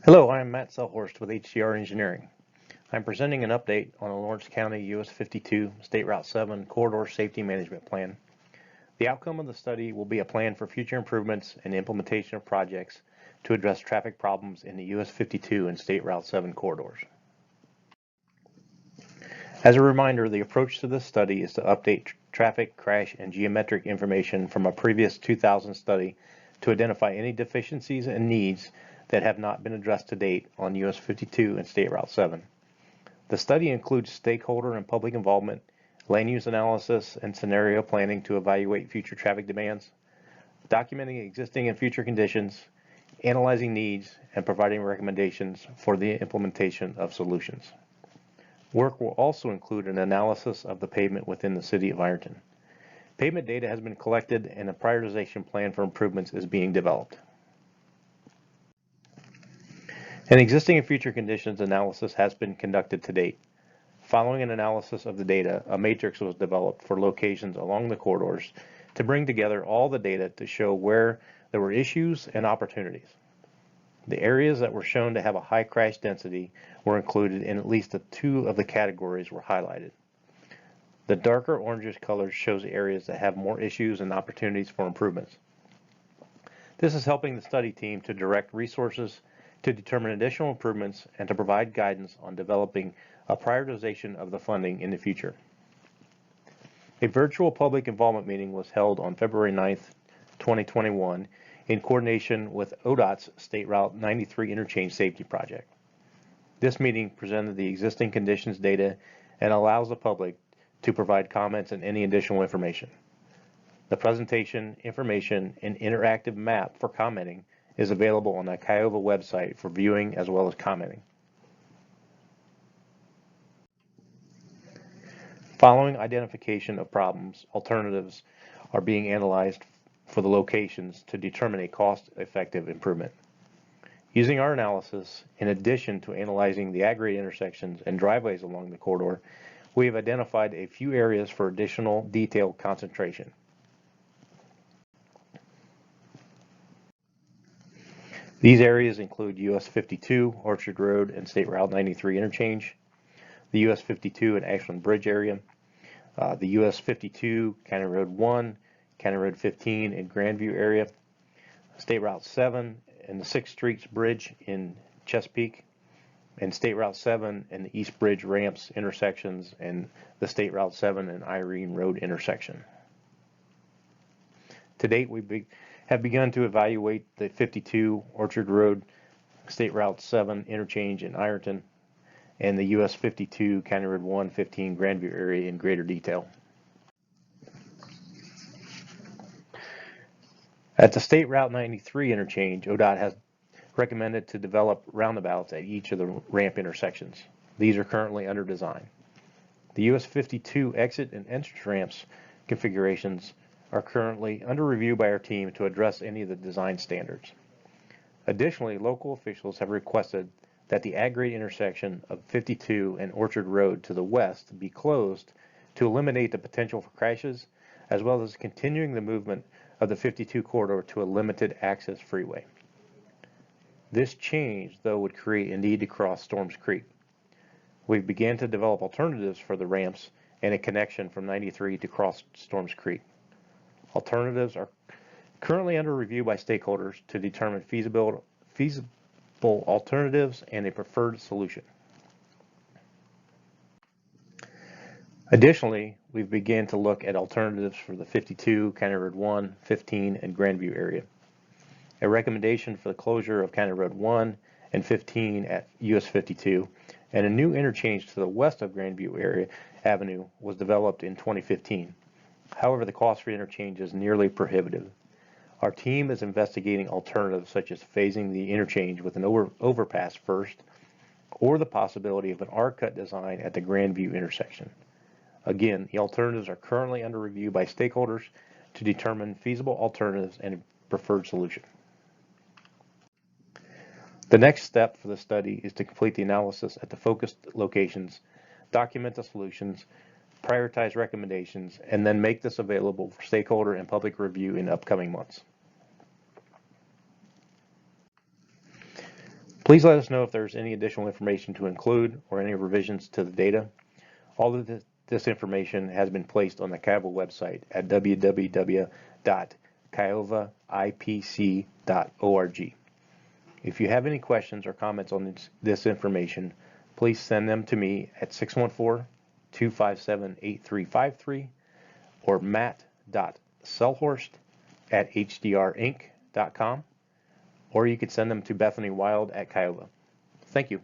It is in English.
Hello, I'm Matt Selhorst with HDR Engineering. I'm presenting an update on the Lawrence County US 52 State Route 7 Corridor Safety Management Plan. The outcome of the study will be a plan for future improvements and implementation of projects to address traffic problems in the US 52 and State Route 7 corridors. As a reminder, the approach to this study is to update traffic, crash, and geometric information from a previous 2000 study to identify any deficiencies and needs that have not been addressed to date on US 52 and State Route 7. The study includes stakeholder and public involvement, land use analysis, and scenario planning to evaluate future traffic demands, documenting existing and future conditions, analyzing needs, and providing recommendations for the implementation of solutions. Work will also include an analysis of the pavement within the City of Ironton. Pavement data has been collected and a prioritization plan for improvements is being developed. An existing and future conditions analysis has been conducted to date. Following an analysis of the data, a matrix was developed for locations along the corridors to bring together all the data to show where there were issues and opportunities. The areas that were shown to have a high crash density were included in at least two of the categories were highlighted. The darker orangish color shows areas that have more issues and opportunities for improvements. This is helping the study team to direct resources to determine additional improvements and to provide guidance on developing a prioritization of the funding in the future. A virtual public involvement meeting was held on February 9th, 2021 in coordination with ODOT's State Route 93 Interchange Safety Project. This meeting presented the existing conditions data and allows the public to provide comments and any additional information. The presentation, information, and interactive map for commenting is available on the Kiowa website for viewing as well as commenting. Following identification of problems, alternatives are being analyzed for the locations to determine a cost-effective improvement. Using our analysis, in addition to analyzing the aggregate intersections and driveways along the corridor, we have identified a few areas for additional detailed concentration. These areas include US 52, Orchard Road, and State Route 93 interchange, the US 52 and Ashland Bridge area, the US 52, County Road 1, County Road 15 in Grandview area, State Route 7 and the 6th Streets Bridge in Chesapeake, and State Route 7 and the East Bridge ramps intersections and the State Route 7 and Irene Road intersection. To date, we have begun to evaluate the 52 Orchard Road, State Route 7 interchange in Ironton, and the US 52 County Road 115 Grandview area in greater detail. At the State Route 93 interchange, ODOT has recommended to develop roundabouts at each of the ramp intersections. These are currently under design. The US 52 exit and entrance ramps configurations are currently under review by our team to address any of the design standards. Additionally, local officials have requested that the at-grade intersection of 52 and Orchard Road to the west be closed to eliminate the potential for crashes, as well as continuing the movement of the 52 corridor to a limited access freeway. This change, though, would create a need to cross Storms Creek. We've began to develop alternatives for the ramps and a connection from 93 to cross Storms Creek. Alternatives are currently under review by stakeholders to determine feasible alternatives and a preferred solution. Additionally, we've begun to look at alternatives for the 52, County Road 1, 15, and Grandview area. A recommendation for the closure of County Road 1 and 15 at US 52 and a new interchange to the west of Grandview Avenue was developed in 2015. However, the cost for interchange is nearly prohibitive. Our team is investigating alternatives such as phasing the interchange with an overpass first, or the possibility of an R-cut design at the Grandview intersection. Again, the alternatives are currently under review by stakeholders to determine feasible alternatives and a preferred solution. The next step for the study is to complete the analysis at the focused locations, document the solutions, prioritize recommendations, and then make this available for stakeholder and public review in upcoming months. Please let us know if there's any additional information to include or any revisions to the data. All of this information has been placed on the Kiowa website at www.kiowaipc.org. If you have any questions or comments on this information, please send them to me at 614-257-8353 or matt.selhorst@hdrinc.com, or you could send them to Bethany Wild at Kiowa. Thank you.